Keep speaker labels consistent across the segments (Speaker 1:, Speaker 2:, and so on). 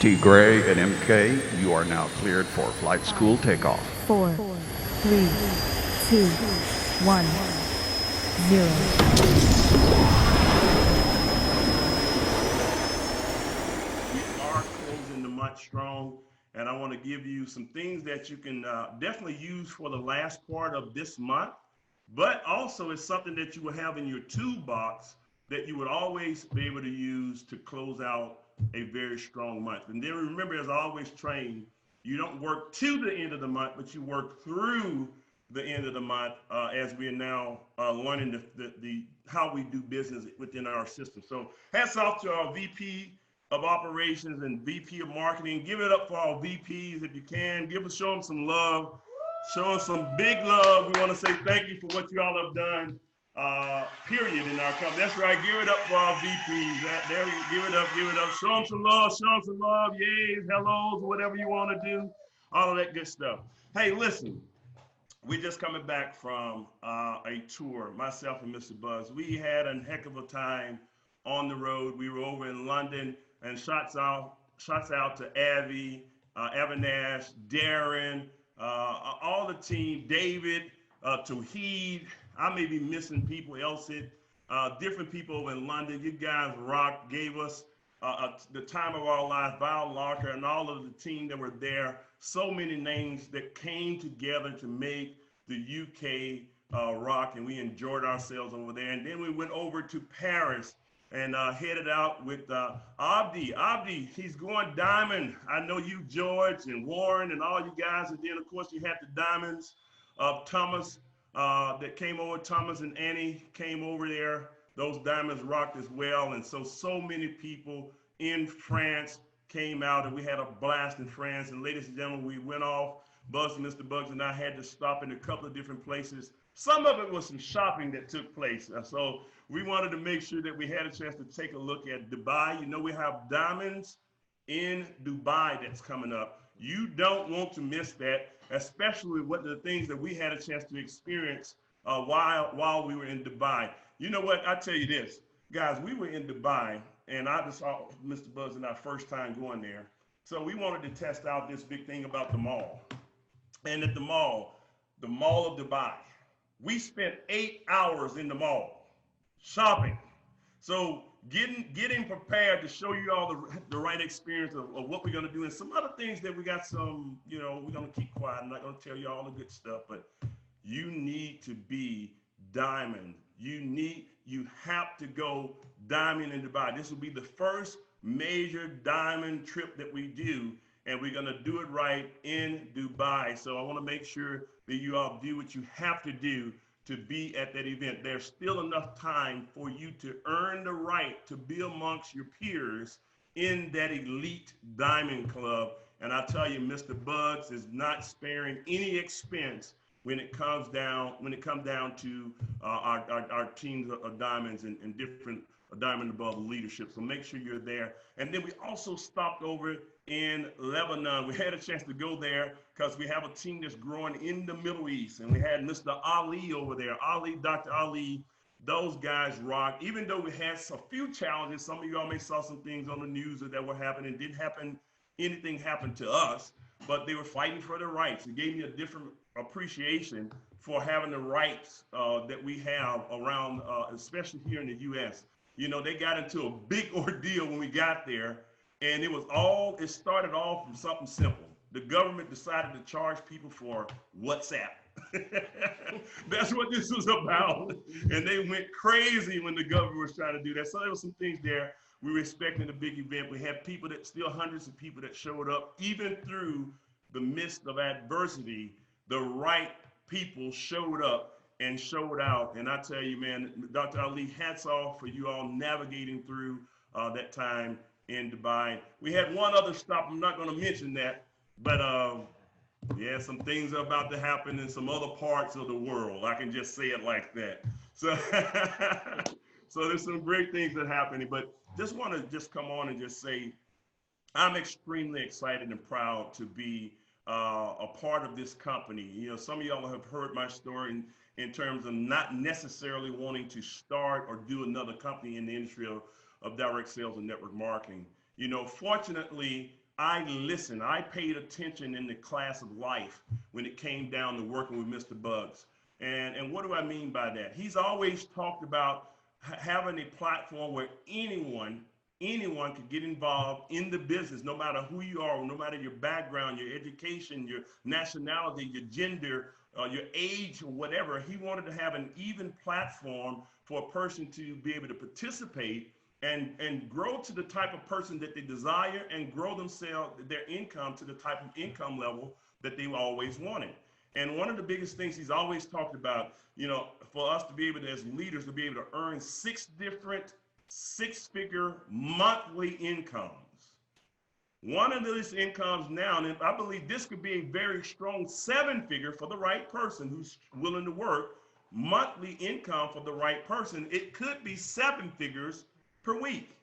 Speaker 1: T. Gray and MK, you are now cleared for flight school takeoff.
Speaker 2: 4, 3, 2, 1, 0.
Speaker 3: We are closing the month strong, and I want to give you some things that you can definitely use for the last part of this month, but also it's something that you will have in your toolbox that you would always be able to use to close out a very strong month. And then remember, as I always train, you don't work to the end of the month, but you work through the end of the month as we are now learning the how we do business within our system. So hats off to our VP of operations and VP of marketing. Give it up for our VPs if you can. Show them some love. Show them some big love. We want to say thank you for what you all have done. Period in our company. That's right. Give it up for our VPs. There we go. Give it up. Give it up. Show them some love. Show them some love. Yays, hellos, whatever you want to do. All of that good stuff. Hey, listen. We're just coming back from a tour, myself and Mr. Buggs. We had a heck of a time on the road. We were over in London, and shots out to Avi, Avinash, Darren, all the team, David, Tawheed. I may be missing people, Elsit, different people over in London. You guys rocked, gave us the time of our life, Val Locker, and all of the team that were there. So many names that came together to make the UK rock, and we enjoyed ourselves over there. And then we went over to Paris and headed out with Abdi. Abdi, he's going diamond. I know you, George, and Warren, and all you guys. And then, of course, you had the diamonds of Thomas that came over. Thomas and Annie came over there. Those diamonds rocked as well. And so many people in France came out, and we had a blast in France. And ladies and gentlemen, we went off. Mr. Buggs and I had to stop in a couple of different places. Some of it was some shopping that took place. So we wanted to make sure that we had a chance to take a look at Dubai. You know, we have diamonds in Dubai that's coming up. You don't want to miss that, especially what the things that we had a chance to experience while we were in Dubai. You know what? I tell you this, guys, we were in Dubai, and I just saw Mr. Buggs and I first time going there. So we wanted to test out this big thing about the mall. And at the Mall of Dubai, we spent 8 hours in the mall shopping. So getting prepared to show you all the right experience of what we're going to do, and some other things that we got some, we're going to keep quiet. I'm not going to tell you all the good stuff, but you need to be diamond. You have to go diamond in Dubai. This will be the first major diamond trip that we do, and we're going to do it right in Dubai. So I want to make sure that you all do what you have to do to be at that event. There's still enough time for you to earn the right to be amongst your peers in that elite diamond club. And I tell you, Mr. Buggs is not sparing any expense when it comes down to our teams of diamonds and different diamond above leadership. So make sure you're there. And then we also stopped over in Lebanon. We had a chance to go there because we have a team that's growing in the Middle East. And we had Mr. Ali over there, Dr. Ali. Those guys rock. Even though we had a few challenges, some of y'all may saw some things on the news that were happening. Anything happened to us, but they were fighting for their rights. It gave me a different appreciation for having the rights that we have around, especially here in the U.S. You know, they got into a big ordeal when we got there, and it started off from something simple. The government decided to charge people for WhatsApp. That's what this was about. And they went crazy when the government was trying to do that. So there were some things there. We were expecting a big event. We had hundreds of people that showed up, even through the midst of adversity. The right people showed up and showed out. And I tell you, man, Dr. Ali, hats off for you all navigating through that time in Dubai. We had one other stop. I'm not going to mention that, but yeah, some things are about to happen in some other parts of the world. I can just say it like that. So, so there's some great things that are happening, but just want to come on and just say, I'm extremely excited and proud to be a part of this company. You know, some of y'all have heard my story in terms of not necessarily wanting to start or do another company in the industry of direct sales and network marketing. You know, fortunately, I listened. I paid attention in the class of life when it came down to working with Mr. Buggs. And what do I mean by that? He's always talked about having a platform where anyone could get involved in the business, no matter who you are, no matter your background, your education, your nationality, your gender, your age, or whatever. He wanted to have an even platform for a person to be able to participate and grow to the type of person that they desire and grow themselves, their income to the type of income level that they always wanted. And one of the biggest things he's always talked about, for us to be able to, as leaders, to be able to earn 6 different 6-figure monthly incomes. One of these incomes now, and I believe this could be a very strong 7-figure for the right person who's willing to work, monthly income for the right person. It could be 7 figures per week.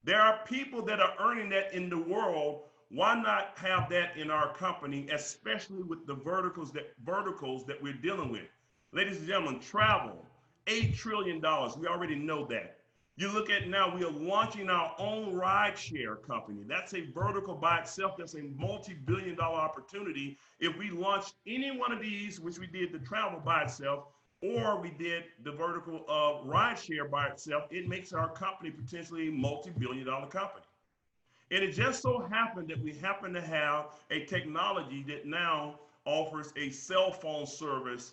Speaker 3: There are people that are earning that in the world. Why not have that in our company, especially with the verticals that we're dealing with? Ladies and gentlemen, travel, $8 trillion. We already know that. You look at now, we are launching our own rideshare company. That's a vertical by itself. That's a multi-billion-dollar opportunity. If we launched any one of these, which we did the travel by itself, or we did the vertical of rideshare by itself, it makes our company potentially a multi-billion-dollar company. And it just so happened that we happen to have a technology that now offers a cell phone service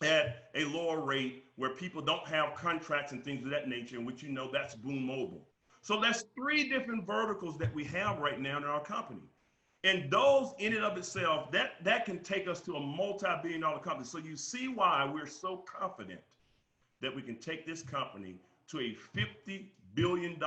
Speaker 3: at a lower rate where people don't have contracts and things of that nature, in which that's Boom Mobile. So that's 3 different verticals that we have right now in our company. And those in and of itself, that can take us to a multi-billion-dollar company. So you see why we're so confident that we can take this company to a $50 billion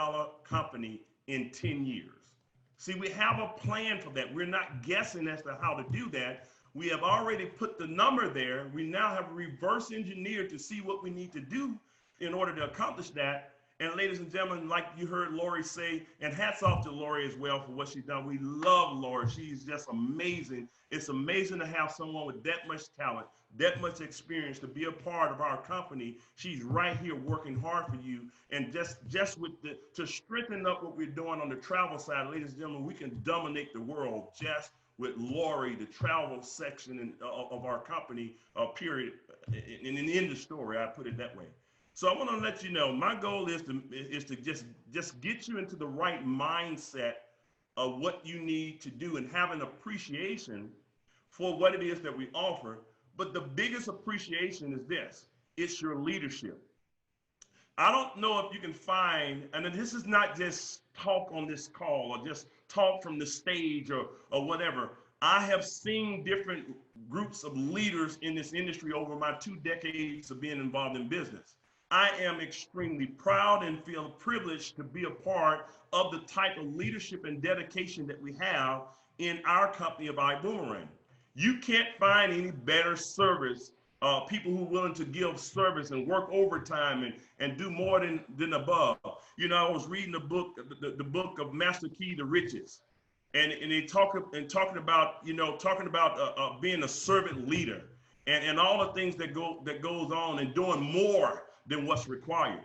Speaker 3: company in 10 years. See, we have a plan for that. We're not guessing as to how to do that. We have already put the number there. We now have reverse engineered to see what we need to do in order to accomplish that. And ladies and gentlemen, like you heard Lori say, and hats off to Lori as well for what she's done. We love Lori. She's just amazing. It's amazing to have someone with that much talent, that much experience to be a part of our company. She's right here working hard for you. And just with to strengthen up what we're doing on the travel side, ladies and gentlemen, we can dominate the world just with Lori, the travel section of our company, period. And in the story, I put it that way. So I want to let you know, my goal is to just get you into the right mindset of what you need to do and have an appreciation for what it is that we offer. But the biggest appreciation is this: it's your leadership. I don't know if you can find, and this is not just talk on this call or just talk from the stage or whatever. I have seen different groups of leaders in this industry over my 2 decades of being involved in business. I am extremely proud and feel privileged to be a part of the type of leadership and dedication that we have in our company of Ibüümerang. You can't find any better service, people who are willing to give service and work overtime and do more than above. I was reading the book of Master Key to Riches, and they talking about being a servant leader and all the things that goes on and doing more than what's required.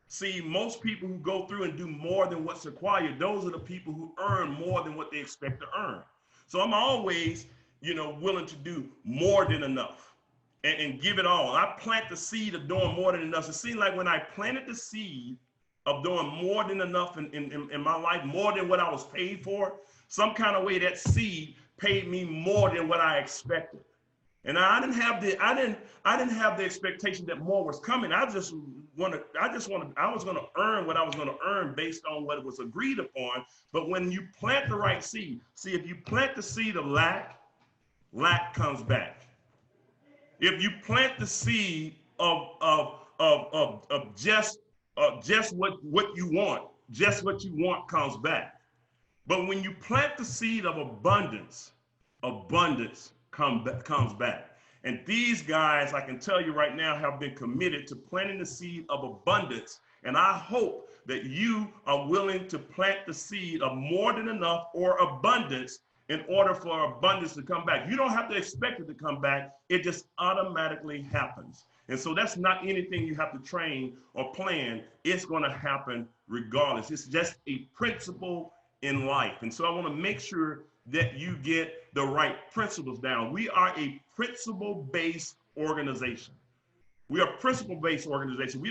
Speaker 3: See, most people who go through and do more than what's required, those are the people who earn more than what they expect to earn. So I'm always, willing to do more than enough and give it all. I plant the seed of doing more than enough. It seemed like when I planted the seed of doing more than enough in my life, more than what I was paid for, some kind of way that seed paid me more than what I expected. And I didn't have the expectation that more was coming. I was going to earn what I was going to earn based on what was agreed upon. But when you plant the right seed, see, if you plant the seed of lack comes back. If you plant the seed of just what you want comes back. But when you plant the seed of abundance comes back. And these guys, I can tell you right now, have been committed to planting the seed of abundance. And I hope that you are willing to plant the seed of more than enough or abundance in order for abundance to come back. You don't have to expect it to come back. It just automatically happens. And so that's not anything you have to train or plan. It's going to happen regardless. It's just a principle in life. And so I want to make sure that you get the right principles down. We are a principle-based organization. We are a principle-based organization.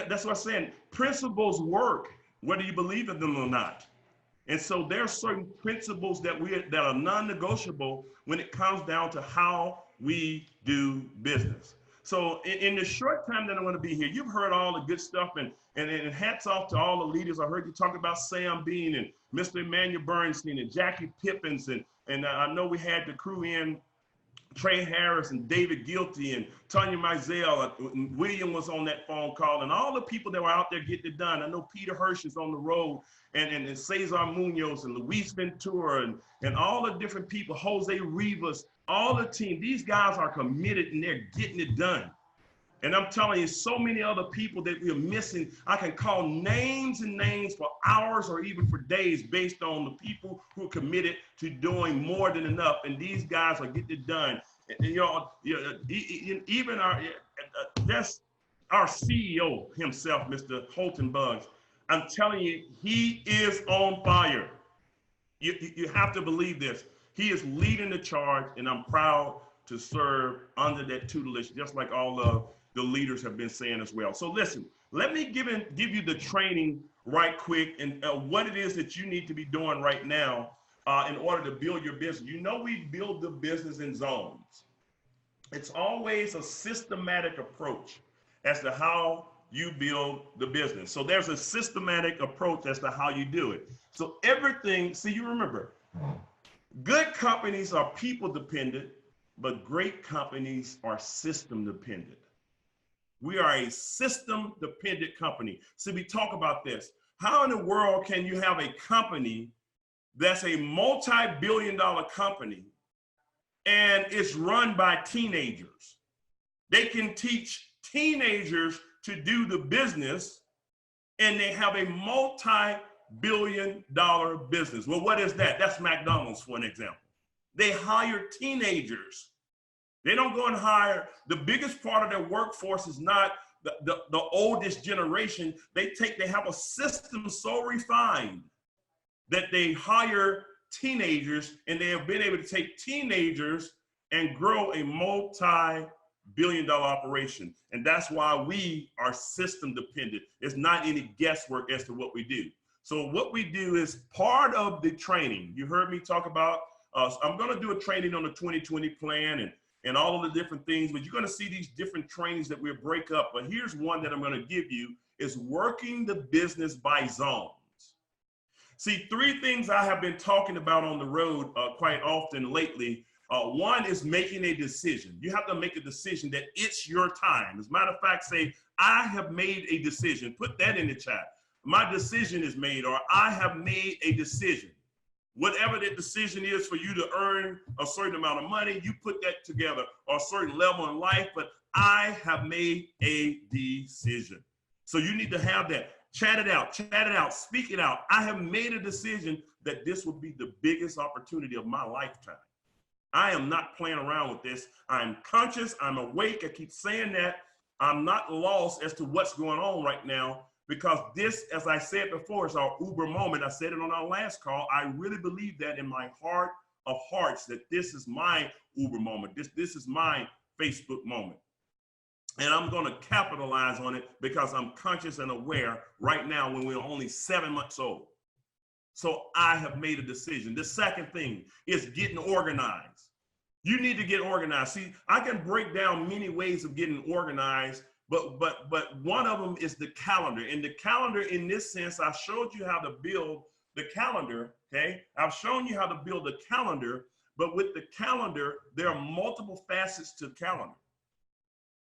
Speaker 3: That's what I'm saying. Principles work, whether you believe in them or not. And so there are certain principles that are non-negotiable when it comes down to how we do business. So in the short time that I'm going to be here, you've heard all the good stuff, and hats off to all the leaders. I heard you talk about Sam Bean and Mr. Emmanuel Bernstein and Jackie Pippins, and I know we had the crew in, Trey Harris and David Guilty and Tanya Mizell, and William was on that phone call, and all the people that were out there getting it done. I know Peter Hirsch is on the road, and Cesar Munoz and Luis Ventura and all the different people, Jose Rivas, all the team. These guys are committed and they're getting it done. And I'm telling you, so many other people that we're missing. I can call names and names for hours or even for days based on the people who are committed to doing more than enough. And these guys are getting it done. And, even our CEO himself, Mr. Holton Buggs, I'm telling you, he is on fire. You have to believe this. He is leading the charge, and I'm proud to serve under that tutelage, just like all the leaders have been saying as well. So listen, let me give you the training right quick and what it is that you need to be doing right now in order to build your business. You know, we build the business in zones. It's always a systematic approach as to how you build the business. So there's a systematic approach as to how you do it. So everything, see, you remember, good companies are people dependent, but great companies are system dependent. We are a system dependent company. So we talk about this. How in the world can you have a company that's a multi-billion-dollar company and it's run by teenagers? They can teach teenagers to do the business and they have a multi-billion-dollar business. Well, what is that? That's McDonald's, for an example. They hire teenagers. They don't go and hire, the biggest part of their workforce is not the oldest generation. They have a system so refined that they hire teenagers, and they have been able to take teenagers and grow a multi-billion-dollar operation. And that's why we are system dependent. It's not any guesswork as to what we do. So what we do is part of the training. You heard me talk about, I'm going to do a training on the 2020 plan and all of the different things, but you're going to see these different trainings that we'll break up. But here's one that I'm going to give you is working the business by zones. See, three things I have been talking about on the road quite often lately. One is making a decision. You have to make a decision that it's your time. As a matter of fact, say, I have made a decision. Put that in the chat. My decision is made, or I have made a decision. Whatever that decision is for you to earn a certain amount of money, you put that together, or a certain level in life, but I have made a decision. So you need to have that. Chat it out, speak it out. I have made a decision that this will be the biggest opportunity of my lifetime. I am not playing around with this. I'm conscious, I'm awake. I keep saying that. I'm not lost as to what's going on right now, because this, as I said before, is our Uber moment. I said it on our last call. I really believe that in my heart of hearts, that this is my Uber moment. This is my Facebook moment. And I'm going to capitalize on it because I'm conscious and aware right now when we're only 7 months old. So I have made a decision. The second thing is getting organized. You need to get organized. See, I can break down many ways of getting organized, but one of them is the calendar. And the calendar, in this sense, I showed you how to build the calendar, okay? I've shown you how to build a calendar, but with the calendar, there are multiple facets to the calendar.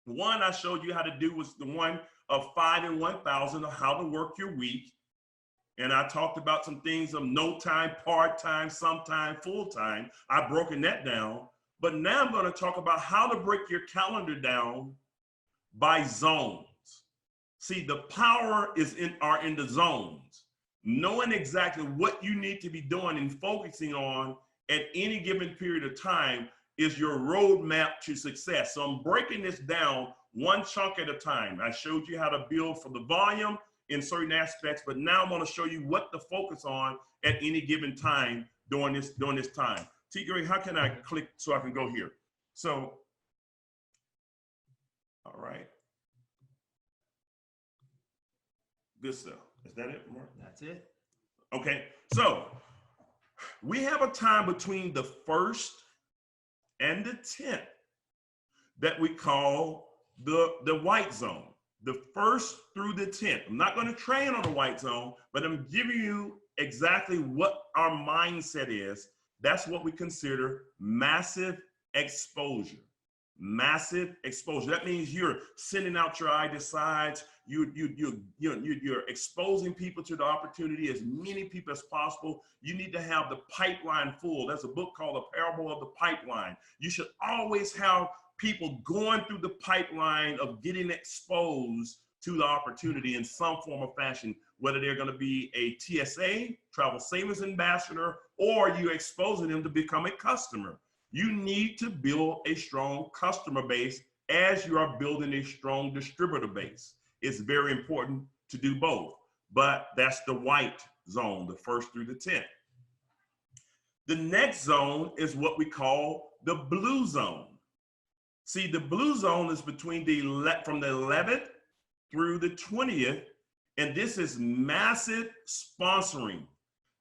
Speaker 3: One I showed you how to do was the one of 5 and 1,000 of how to work your week. And I talked about some things of no time, part-time, sometime, full-time. I've broken that down. But now I'm going to talk about how to break your calendar down by zones. See, the power is in the zones. Knowing exactly what you need to be doing and focusing on at any given period of time is your roadmap to success. So I'm breaking this down one chunk at a time. I showed you how to build for the volume, in certain aspects, but now I'm going to show you what to focus on at any given time during this time. T. Gary, how can I click so I can go here? So, all right. Good stuff. Is that it, Mark?
Speaker 4: That's it.
Speaker 3: Okay, so we have a time between the 1st and the 10th that we call the white zone. The 1st through the 10th. I'm not going to train on the white zone, but I'm giving you exactly what our mindset is. That's what we consider massive exposure. Massive exposure. That means you're sending out your eye to sides. You're exposing people to the opportunity, as many people as possible. You need to have the pipeline full. There's a book called The Parable of the Pipeline. You should always have people going through the pipeline of getting exposed to the opportunity in some form or fashion, whether they're going to be a TSA, Travel Savings Ambassador, or you're exposing them to become a customer. You need to build a strong customer base as you are building a strong distributor base. It's very important to do both, but that's the white zone, the 1st through the 10th. The next zone is what we call the blue zone. See, the blue zone is between from the 11th through the 20th, and this is massive sponsoring.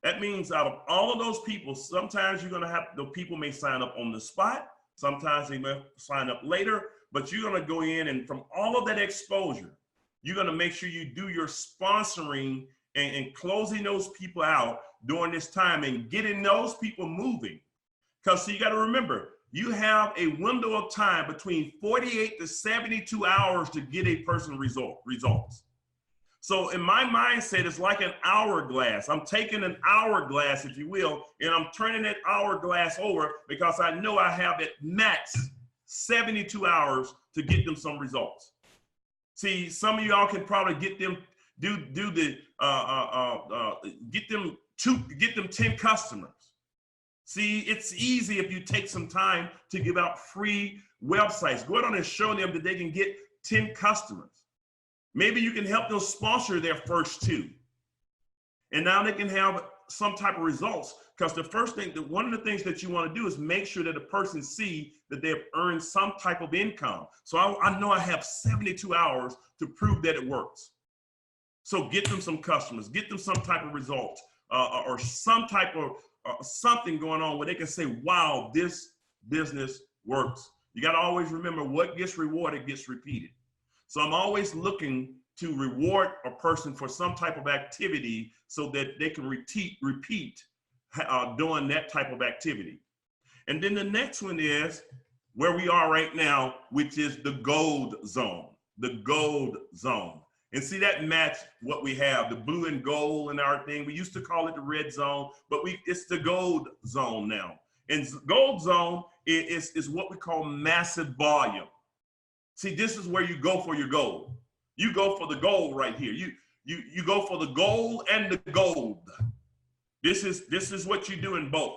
Speaker 3: That means out of all of those people, sometimes you're going to have, the people may sign up on the spot, sometimes they may sign up later, but you're going to go in and from all of that exposure, you're going to make sure you do your sponsoring and closing those people out during this time and getting those people moving. Because so you got to remember, you have a window of time between 48 to 72 hours to get a person results. So in my mindset, it's like an hourglass. I'm taking an hourglass, if you will, and I'm turning that hourglass over because I know I have at max 72 hours to get them some results. See, some of y'all can probably get them get them 10 customers. See, it's easy if you take some time to give out free websites. Go on and show them that they can get 10 customers. Maybe you can help them sponsor their first 2. And now they can have some type of results. Because the first thing, one of the things that you want to do is make sure that a person see that they've earned some type of income. So I know I have 72 hours to prove that it works. So get them some customers, get them some type of results, or some type of something going on where they can say, wow, this business works. You got to always remember, what gets rewarded gets repeated. So I'm always looking to reward a person for some type of activity so that they can repeat doing that type of activity. And then the next one is where we are right now, which is the gold zone, the gold zone. And see, that match what we have, the blue and gold and our thing. We used to call it the red zone, but it's the gold zone now. And gold zone is what we call massive volume. See, this is where you go for your gold. You go for the gold right here. You go for the gold and the gold. This is what you do in both.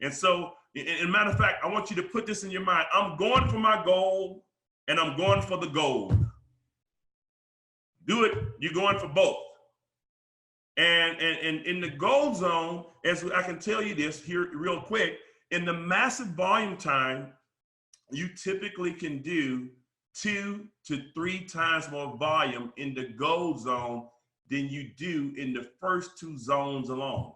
Speaker 3: And so, in a matter of fact, I want you to put this in your mind. I'm going for my gold and I'm going for the gold. Do it. You're going for both. And in the gold zone, as I can tell you this here real quick, in the massive volume time, you typically can do 2 to 3 times more volume in the gold zone than you do in the first 2 zones alone.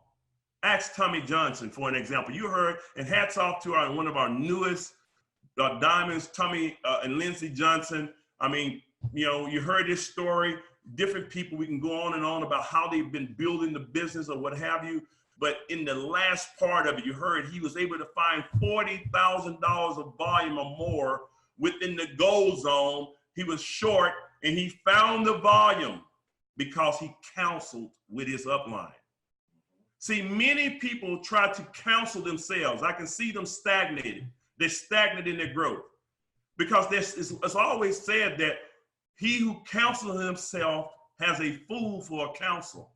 Speaker 3: Ask Tommy Johnson for an example. You heard, and hats off to one of our newest diamonds, Tommy and Lindsay Johnson. I mean, you know, you heard this story, different people, we can go on and on about how they've been building the business or what have you. But in the last part of it, you heard he was able to find $40,000 of volume or more within the gold zone. He was short and he found the volume because he counseled with his upline. See, many people try to counsel themselves. I can see them stagnated. They're stagnant in their growth because it's always said that he who counsels himself has a fool for a counsel.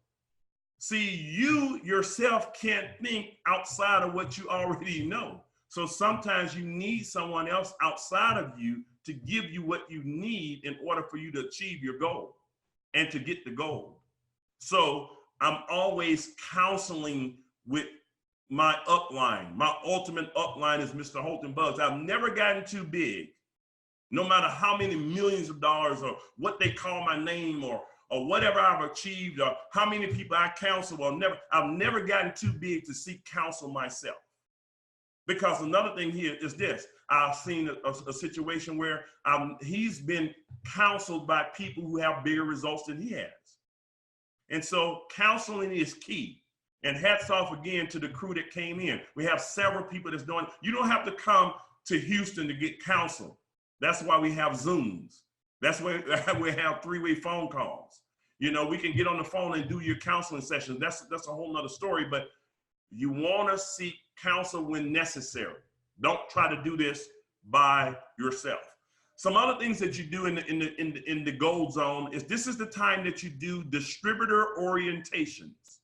Speaker 3: See, you yourself can't think outside of what you already know. So sometimes you need someone else outside of you to give you what you need in order for you to achieve your goal and to get the goal. So I'm always counseling with my upline. My ultimate upline is Mr. Holton Buggs. I've never gotten too big, no matter how many millions of dollars or what they call my name or whatever I've achieved or how many people I counsel. I've never gotten too big to seek counsel myself. Because another thing here is this. I've seen a situation where he's been counseled by people who have bigger results than he has. And so counseling is key. And hats off again to the crew that came in. We have several people that's doing, you don't have to come to Houston to get counsel. That's why we have Zooms. That's why we have three-way phone calls. You know, we can get on the phone and do your counseling sessions. That's a whole nother story, but you want to seek counsel when necessary. Don't try to do this by yourself. Some other things that you do in the gold zone is this is the time that you do distributor orientations.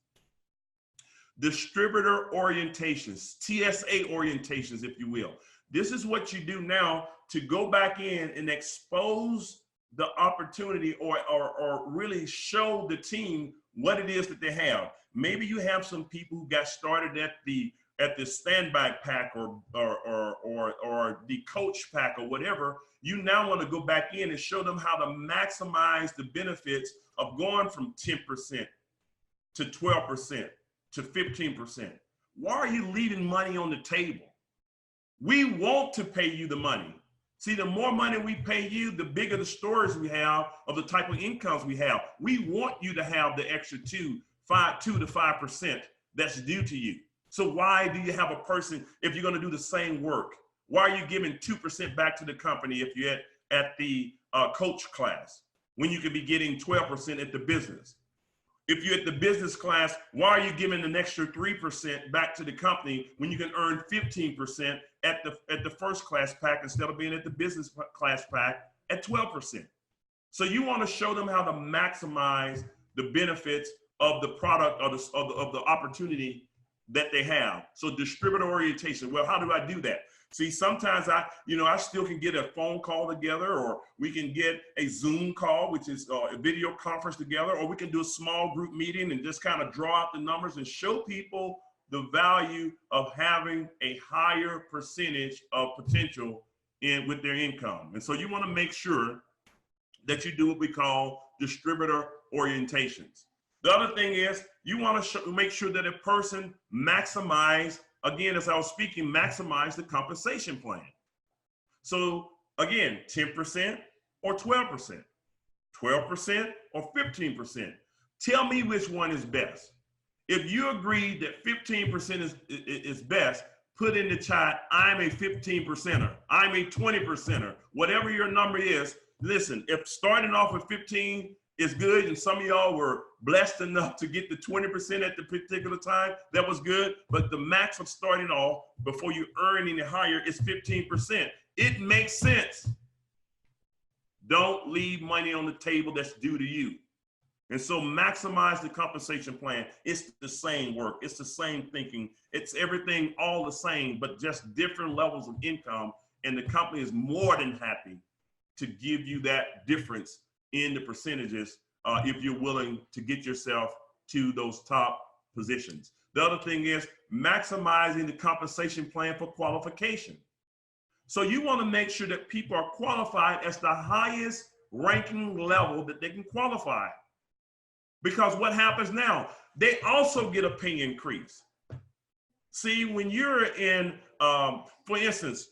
Speaker 3: Distributor orientations, TSA orientations, if you will. This is what you do now to go back in and expose the opportunity or really show the team what it is that they have. Maybe you have some people who got started at the standby pack or the coach pack or whatever. You now want to go back in and show them how to maximize the benefits of going from 10% to 12% to 15%. Why are you leaving money on the table? We want to pay you the money. See, the more money we pay you, the bigger the stories we have of the type of incomes we have. We want you to have the extra 2 to 5% that's due to you. So why do you have a person, if you're going to do the same work, why are you giving 2% back to the company if you're at the coach class when you could be getting 12% at the business? If you're at the business class, why are you giving an extra 3% back to the company when you can earn 15% at the first class pack instead of being at the business class pack at 12%? So you want to show them how to maximize the benefits of the product of the opportunity that they have. So distributor orientation. Well, how do I do that? See, sometimes I still can get a phone call together, or we can get a Zoom call, which is a video conference together, or we can do a small group meeting and just kind of draw out the numbers and show people the value of having a higher percentage of potential with their income. And so you want to make sure that you do what we call distributor orientations. The other thing is you want to make sure that a person maximize, again, as I was speaking, maximize the compensation plan. So again, 10% or 12%, 12% or 15%. Tell me which one is best. If you agree that 15% is best, put in the chat, I'm a 15%er, I'm a 20%er, whatever your number is. Listen, if starting off with 15 is good, and some of y'all were blessed enough to get the 20% at the particular time, that was good. But the max of starting off before you earn any higher is 15%. It makes sense. Don't leave money on the table that's due to you. And so maximize the compensation plan. It's the same work. It's the same thinking. It's everything all the same, but just different levels of income. And the company is more than happy to give you that difference in the percentages if you're willing to get yourself to those top positions. The other thing is maximizing the compensation plan for qualification. So you want to make sure that people are qualified as the highest ranking level that they can qualify. Because what happens now, they also get a pay increase. See, when you're in, for instance,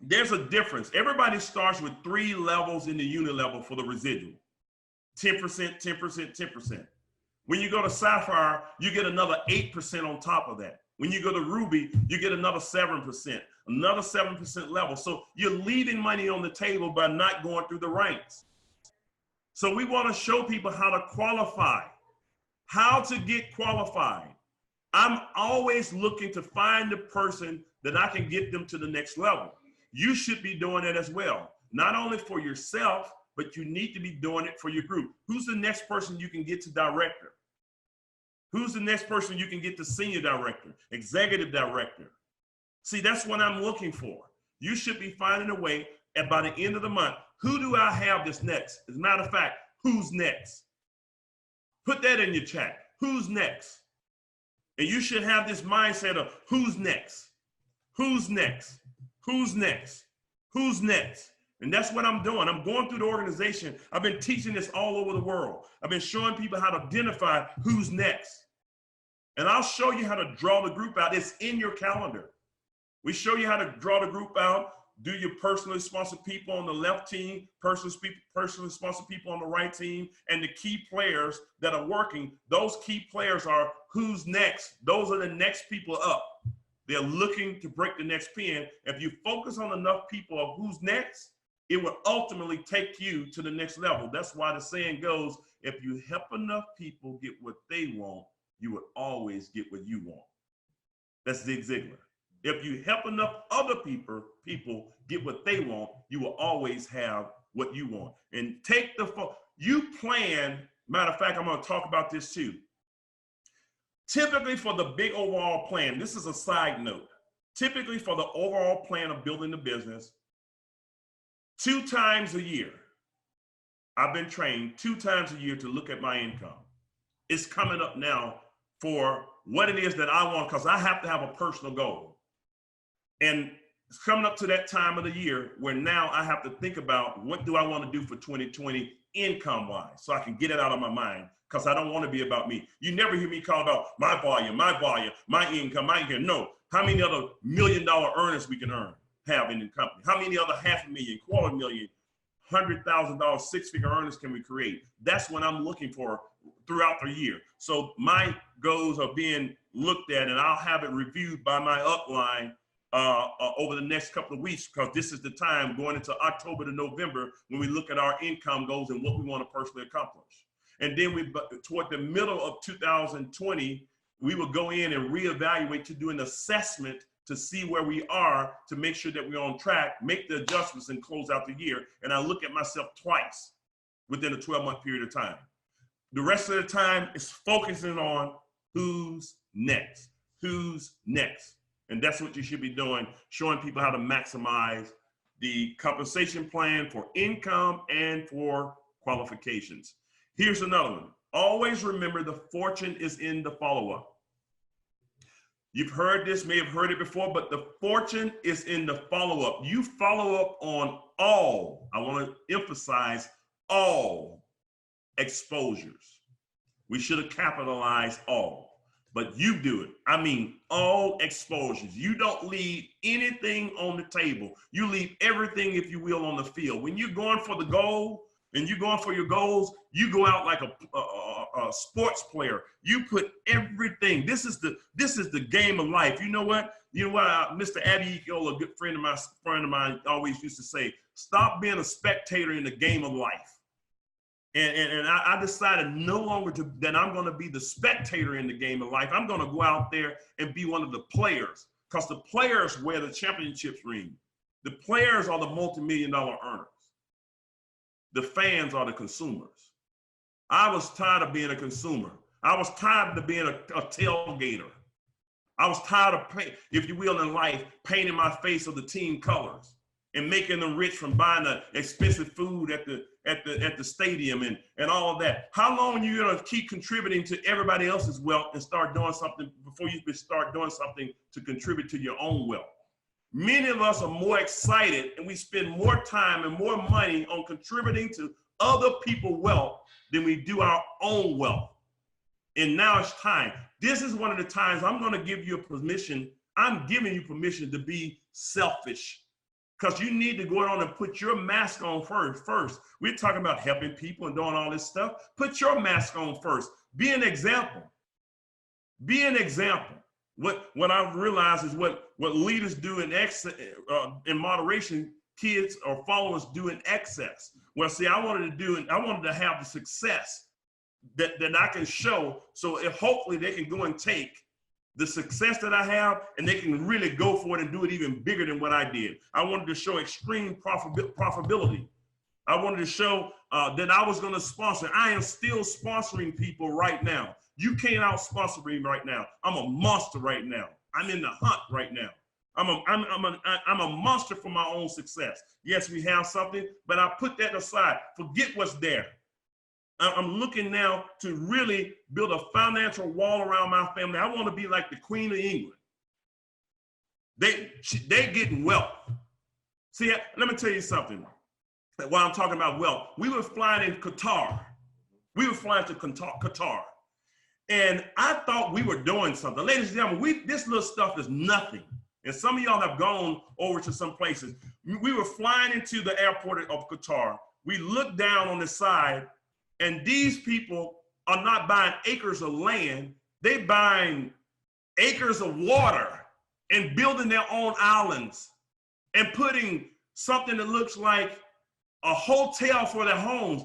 Speaker 3: there's a difference. Everybody starts with 3 levels in the unit level for the residual. 10%, 10%, 10%. When you go to Sapphire, you get another 8% on top of that. When you go to Ruby, you get another 7%, another 7% level. So you're leaving money on the table by not going through the ranks. So we want to show people how to qualify, how to get qualified. I'm always looking to find the person that I can get them to the next level. You should be doing it as well. Not only for yourself, but you need to be doing it for your group. Who's the next person you can get to director? Who's the next person you can get to senior director, executive director? See, that's what I'm looking for. You should be finding a way, and by the end of the month, who do I have this next? As a matter of fact, who's next? Put that in your chat. Who's next? And you should have this mindset of who's next? Who's next? Who's next? Who's next? And that's what I'm doing. I'm going through the organization. I've been teaching this all over the world. I've been showing people how to identify who's next. And I'll show you how to draw the group out. It's in your calendar. We show you how to draw the group out. Do your personally sponsored people on the left team, personally sponsored people on the right team, and the key players that are working. Those key players are who's next. Those are the next people up. They're looking to break the next pin. If you focus on enough people of who's next, it will ultimately take you to the next level. That's why the saying goes, if you help enough people get what they want, you will always get what you want. That's Zig Ziglar. If you help enough other people get what they want, you will always have what you want. And take you plan, matter of fact, I'm going to talk about this too. Typically for the big overall plan, this is a side note. Typically for the overall plan of building the business, 2 times a year, I've been trained 2 times a year to look at my income. It's coming up now for what it is that I want, because I have to have a personal goal. And it's coming up to that time of the year where now I have to think about what do I want to do for 2020 income-wise, so I can get it out of my mind, because I don't want to be about me. You never hear me call about my volume, my income, my income. No, how many other $1 million earners we can have in the company? How many other $500,000, $250,000, $100,000, 6-figure earners can we create? That's what I'm looking for throughout the year. So my goals are being looked at, and I'll have it reviewed by my upline over the next couple of weeks, because this is the time going into October to November when we look at our income goals and what we want to personally accomplish. And then toward the middle of 2020, we will go in and reevaluate to do an assessment to see where we are, to make sure that we're on track, make the adjustments, and close out the year. And I look at myself twice within a 12-month period of time. The rest of the time is focusing on who's next, who's next. And that's what you should be doing, showing people how to maximize the compensation plan for income and for qualifications. Here's another one. Always remember the fortune is in the follow-up. You've heard this, may have heard it before, but the fortune is in the follow-up. You follow up on all, I want to emphasize all exposures. We should have capitalized all, but you do it. I mean, all exposures. You don't leave anything on the table. You leave everything, if you will, on the field. When you're going for the goal and you're going for your goals, you go out like a sports player. You put everything. This is the game of life. You know what? Mr. Abby, a good friend of mine, always used to say, stop being a spectator in the game of life. And I decided no longer that I'm going to be the spectator in the game of life. I'm going to go out there and be one of the players, because the players wear the championships ring. The players are the multi-million-dollar earners. The fans are the consumers. I was tired of being a consumer. I was tired of being a tailgater. I was tired of, if you will, in life, painting my face of the team colors and making them rich from buying the expensive food at the stadium and all of that. How long are you gonna keep contributing to everybody else's wealth and start doing something before you start doing something to contribute to your own wealth? Many of us are more excited, and we spend more time and more money on contributing to other people's wealth than we do our own wealth. And now it's time. This is one of the times I'm gonna give you permission. I'm giving you permission to be selfish, because you need to go on and put your mask on first. We're talking about helping people and doing all this stuff. Put your mask on first. Be an example. Be an example. What I've realized is what leaders do in moderation, kids or followers do in excess. Well, see, I wanted to have the success that I can show, so if hopefully they can go and take the success that I have and they can really go for it and do it even bigger than what I did. I wanted to show extreme profitability. I wanted to show that I was going to sponsor. I am still sponsoring people right now. You can't out-sponsor me right now. I'm a monster right now. I'm in the hunt right now. I'm a monster for my own success. Yes, we have something, but I put that aside. Forget what's there. I'm looking now to really build a financial wall around my family. I want to be like the Queen of England. They getting wealth. See, let me tell you something. While I'm talking about wealth, we were flying in Qatar. We were flying to Qatar. And I thought we were doing something. Ladies and gentlemen, this little stuff is nothing. And some of y'all have gone over to some places. We were flying into the airport of Qatar. We looked down on the side, and these people are not buying acres of land. They're buying acres of water and building their own islands and putting something that looks like a hotel for their homes.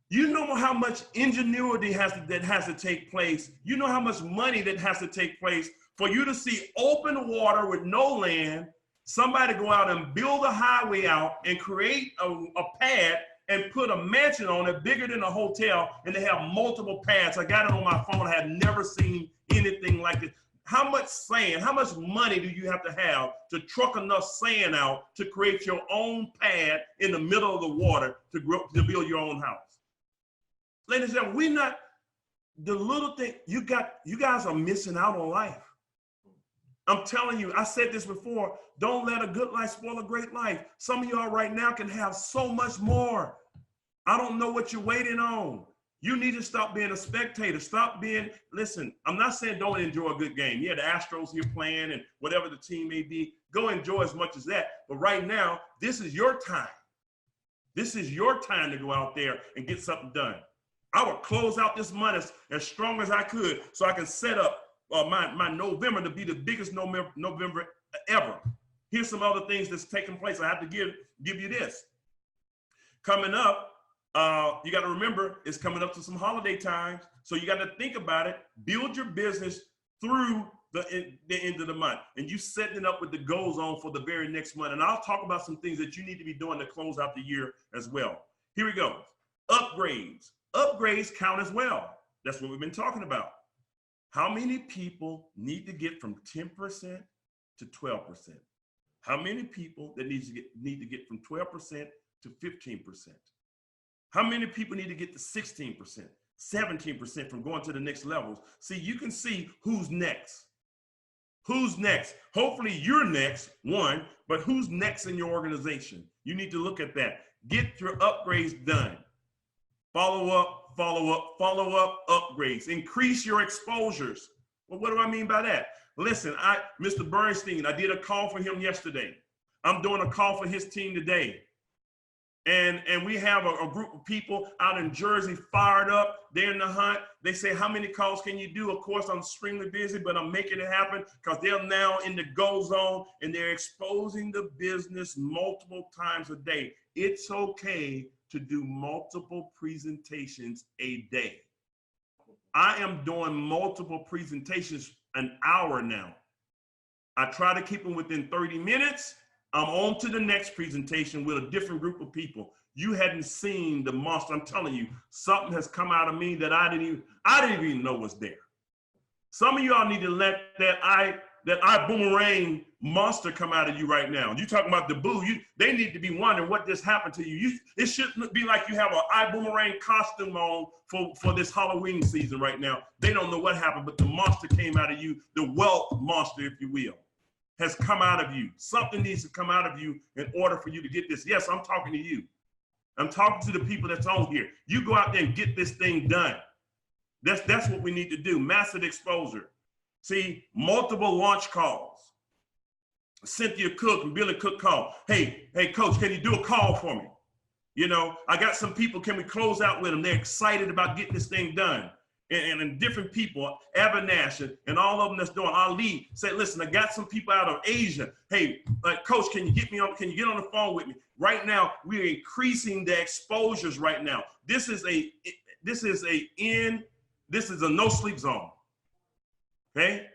Speaker 3: You know how much ingenuity that has to take place. You know how much money that has to take place for you to see open water with no land, somebody go out and build a highway out and create a pad and put a mansion on it bigger than a hotel, and they have multiple pads. I got it on my phone. I had never seen anything like it. How much sand, how much money do you have to truck enough sand out to create your own pad in the middle of the water to build your own house? Ladies and gentlemen, we're not, the little thing, you guys are missing out on life. I'm telling you, I said this before, don't let a good life spoil a great life. Some of y'all right now can have so much more. I don't know what you're waiting on. You need to stop being a spectator. Stop being, listen, I'm not saying don't enjoy a good game. Yeah, the Astros here playing and whatever the team may be, go enjoy as much as that. But right now, this is your time. This is your time to go out there and get something done. I would close out this month as strong as I could so I can set up my November to be the biggest November ever. Here's some other things that's taking place. I have to give you this. Coming up, you got to remember, it's coming up to some holiday times. So you got to think about it. Build your business through the end of the month. And you setting it up with the goals on for the very next month. And I'll talk about some things that you need to be doing to close out the year as well. Here we go. Upgrades. Upgrades count as well. That's what we've been talking about. How many people need to get from 10% to 12%? How many people that need to get from 12% to 15%? How many people need to get to 16%, 17% from going to the next levels? See, you can see who's next. Who's next? Hopefully you're next, one, but who's next in your organization? You need to look at that. Get your upgrades done. Follow up, follow up, follow up, upgrades. Increase your exposures. Well, what do I mean by that? Listen, Mr. Bernstein, I did a call for him yesterday. I'm doing a call for his team today. And we have a group of people out in Jersey fired up. They're in the hunt. They say, how many calls can you do? Of course, I'm extremely busy, but I'm making it happen because they're now in the go zone and they're exposing the business multiple times a day. It's okay to do multiple presentations a day. I am doing multiple presentations an hour now. I try to keep them within 30 minutes. I'm on to the next presentation with a different group of people. You hadn't seen the monster. I'm telling you, something has come out of me that I didn't even know was there. Some of y'all need to let that Ibüümerang monster come out of you right now. You talking about the boo, they need to be wondering what just happened to you. It shouldn't be like you have an Ibüümerang costume on for this Halloween season right now. They don't know what happened, but the monster came out of you, the wealth monster, if you will, has come out of you. Something needs to come out of you in order for you to get this. Yes, I'm talking to you. I'm talking to the people that's on here. You go out there and get this thing done. That's what we need to do. Massive exposure. See, multiple launch calls. Cynthia Cook and Billy Cook call. Hey, coach, can you do a call for me? You know, I got some people, can we close out with them? They're excited about getting this thing done. And different people, Avinash and all of them that's doing Ali, say, listen, I got some people out of Asia. Hey, coach, can you get on the phone with me? Right now, we're increasing the exposures right now. This is a no sleep zone. Okay?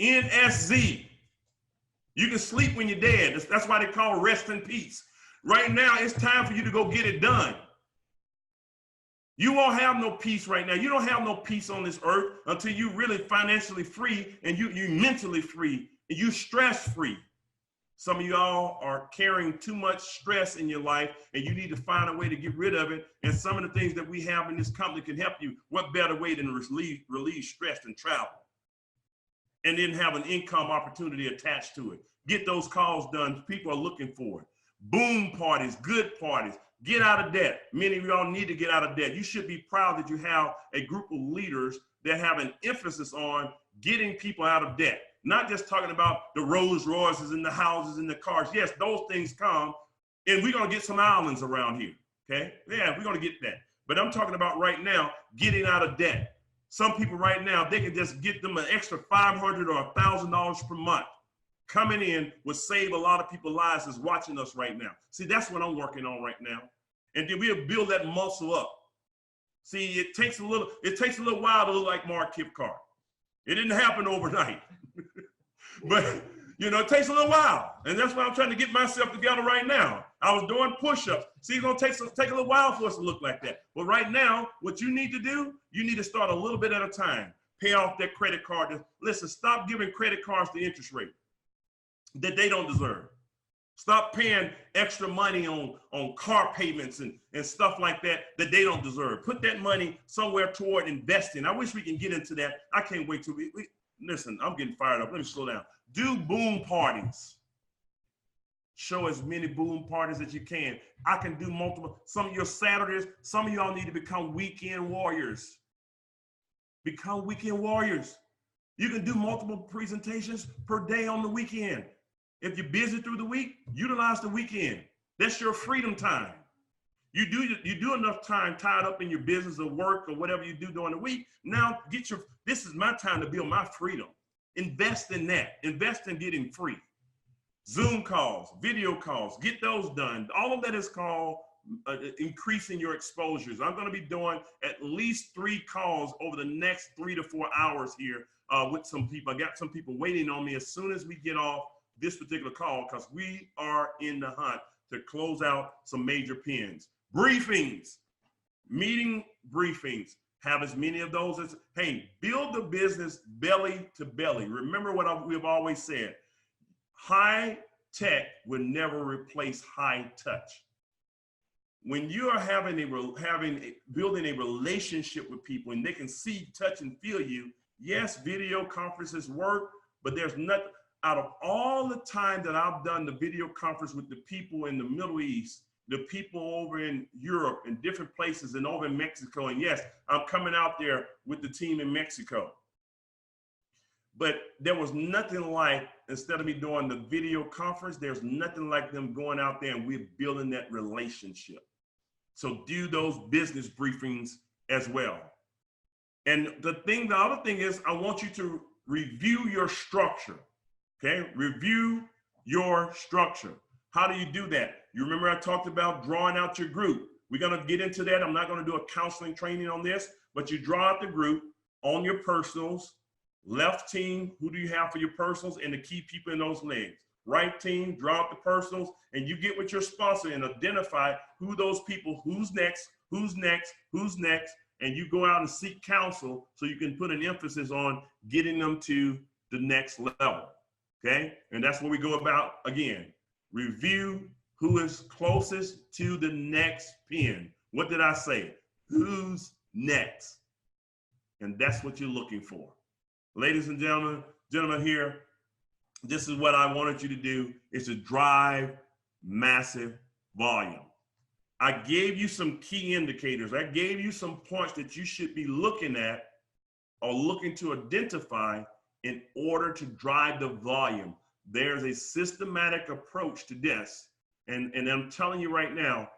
Speaker 3: NSZ. You can sleep when you're dead. That's why they call rest in peace. Right now, it's time for you to go get it done. You won't have no peace right now. You don't have no peace on this earth until you really financially free and you mentally free and you stress free. Some of y'all are carrying too much stress in your life and you need to find a way to get rid of it. And some of the things that we have in this company can help you. What better way than relieve stress than travel? And then have an income opportunity attached to it. Get those calls done. People are looking for it. Boom parties, good parties. Get out of debt. Many of y'all need to get out of debt. You should be proud that you have a group of leaders that have an emphasis on getting people out of debt. Not just talking about the Rolls Royces and the houses and the cars. Yes, those things come, and we're going to get some islands around here, okay? Yeah, we're going to get that. But I'm talking about right now, getting out of debt. Some people right now, they can just get them an extra $500 or $1,000 per month. Coming in will save a lot of people's lives that's watching us right now. See, that's what I'm working on right now. And then we'll build that muscle up. See, it takes a little while to look like Mark Kipcar. It didn't happen overnight. But, you know, it takes a little while. And that's why I'm trying to get myself together right now. I was doing push-ups. See, it's going to take a little while for us to look like that. But right now, what you need to do, you need to start a little bit at a time. Pay off that credit card. Listen, stop giving credit cards the interest rate that they don't deserve. Stop paying extra money on car payments and stuff like that they don't deserve. Put that money somewhere toward investing. I wish we can get into that. I can't wait till listen, I'm getting fired up. Let me slow down. Do boom parties. Show as many boom parties as you can. I can do multiple. Some of your Saturdays, some of y'all need to become weekend warriors. Become weekend warriors. You can do multiple presentations per day on the weekend. If you're busy through the week, utilize the weekend. That's your freedom time. You do enough time tied up in your business or work or whatever you do during the week. Now this is my time to build my freedom. Invest in that. Invest in getting free. Zoom calls, video calls, get those done. All of that is called increasing your exposures. I'm going to be doing at least 3 calls over the next 3 to 4 hours here with some people. I got some people waiting on me as soon as we get off this particular call, because we are in the hunt to close out some major pins. Briefings, meeting briefings, have as many of those as, hey, build the business belly to belly. Remember what we've always said, high tech will never replace high touch. When you are building a relationship with people and they can see, touch, and feel you, yes, video conferences work, but there's nothing. Out of all the time that I've done the video conference with the people in the Middle East, the people over in Europe and different places and over in Mexico, and yes, I'm coming out there with the team in Mexico. But there was nothing like, instead of me doing the video conference, there's nothing like them going out there and we're building that relationship. So do those business briefings as well. And the other thing is, I want you to review your structure. Okay, review your structure. How do you do that? You remember I talked about drawing out your group. We're going to get into that. I'm not going to do a counseling training on this, but you draw out the group on your personals. Left team, who do you have for your personals and the key people in those legs? Right team, draw out the personals, and you get with your sponsor and identify who those people, who's next, and you go out and seek counsel so you can put an emphasis on getting them to the next level. Okay, and that's what we go about again. Review who is closest to the next pin. What did I say? Who's next? And that's what you're looking for. Ladies and gentlemen here, this is what I wanted you to do, is to drive massive volume. I gave you some key indicators. I gave you some points that you should be looking at or looking to identify in order to drive the volume. There's a systematic approach to this. And I'm telling you right now,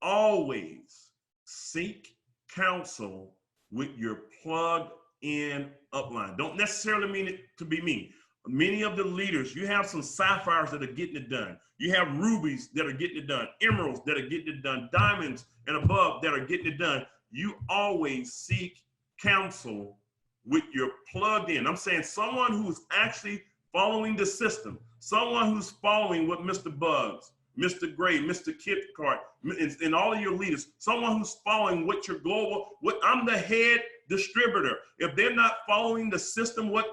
Speaker 3: always seek counsel with your plug-in upline. Don't necessarily mean it to be me. Many of the leaders, you have some sapphires that are getting it done. You have rubies that are getting it done, emeralds that are getting it done, diamonds and above that are getting it done. You always seek counsel with your plugged in. I'm saying someone who's actually following the system, someone who's following what Mr. Buggs, Mr. Gray, Mr. Kipcar, and all of your leaders, someone who's following what your global, what I'm the head, distributor, if they're not following the system, what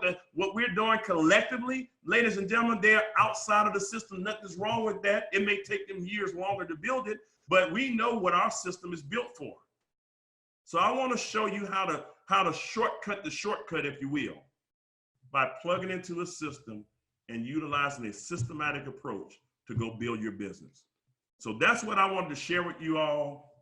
Speaker 3: we're doing collectively, ladies and gentlemen, they're outside of the system. Nothing's wrong with that. It may take them years longer to build it, but we know what our system is built for. So I want to show you how to shortcut the shortcut, if you will, by plugging into a system and utilizing a systematic approach to go build your business. So that's what I wanted to share with you all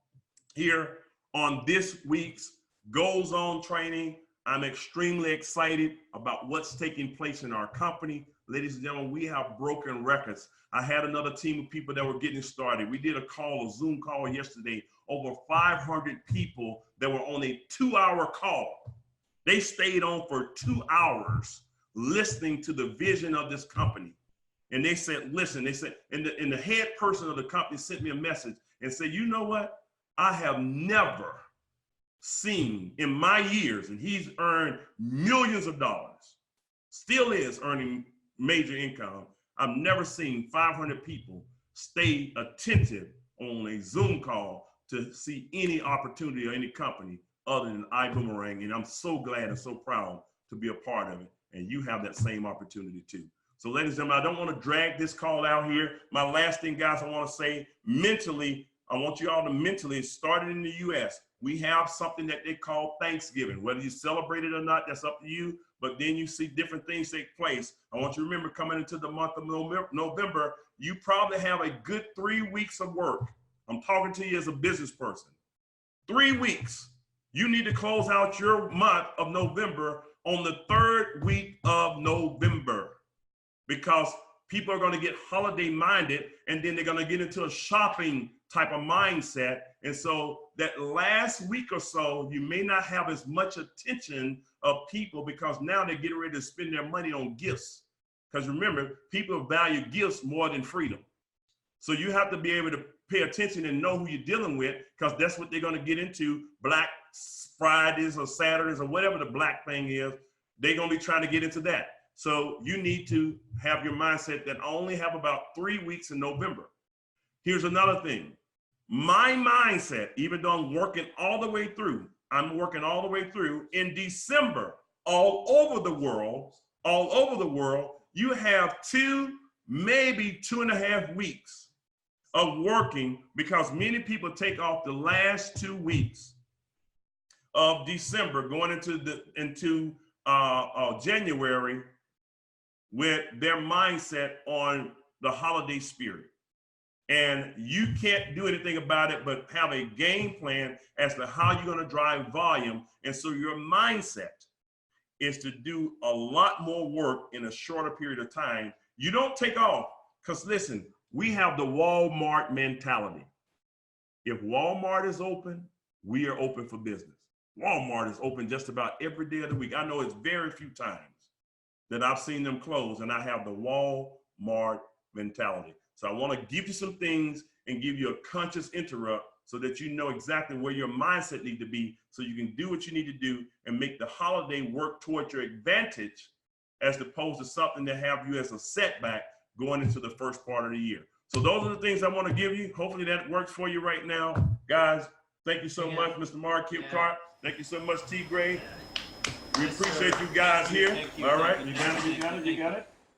Speaker 3: here on this week's Goal Zone training. I'm extremely excited about what's taking place in our company. Ladies and gentlemen, we have broken records. I had another team of people that were getting started. We did a Zoom call yesterday, over 500 people that were on a 2-hour call. They stayed on for 2 hours listening to the vision of this company. And they said, listen, they said, and the head person of the company sent me a message and said, you know what? I have never seen in my years, and he's earned millions of dollars, still is earning major income. I've never seen 500 people stay attentive on a Zoom call to see any opportunity or any company other than Ibüümerang. And I'm so glad and so proud to be a part of it. And you have that same opportunity too. So ladies and gentlemen, I don't want to drag this call out here. My last thing, guys, I want to say mentally, I want you all to mentally, started in the US, we have something that they call Thanksgiving. Whether you celebrate it or not, that's up to you. But then you see different things take place. I want you to remember, coming into the month of November, you probably have a good 3 weeks of work. I'm talking to you as a business person. 3 weeks. You need to close out your month of November on the 3rd week of November, because people are going to get holiday minded, and then they're going to get into a shopping type of mindset. And so that last week or so, you may not have as much attention of people, because now they're getting ready to spend their money on gifts. Because remember, people value gifts more than freedom. So you have to be able to pay attention and know who you're dealing with, because that's what they're going to get into. Black Fridays or Saturdays or whatever the black thing is, they're going to be trying to get into that. So you need to have your mindset that I only have about 3 weeks in November. Here's another thing. My mindset, even though I'm working all the way through, in December, all over the world, you have 2, maybe 2.5 weeks of working, because many people take off the last 2 weeks of December going into January with their mindset on the holiday spirit. And you can't do anything about it but have a game plan as to how you're going to drive volume. And so your mindset is to do a lot more work in a shorter period of time. You don't take off, because listen, we have the Walmart mentality. If Walmart is open, we are open for business. Walmart is open just about every day of the week. I know it's very few times that I've seen them close, and I have the Walmart mentality. So I want to give you some things and give you a conscious interrupt so that you know exactly where your mindset needs to be, so you can do what you need to do and make the holiday work towards your advantage, as opposed to something that have you as a setback going into the first part of the year. So those are the things I want to give you. Hopefully that works for you right now. Guys, thank you so much, Mr. Mark Kipcart. Thank you so much, T. Gray. We appreciate you guys here. All right, you got it.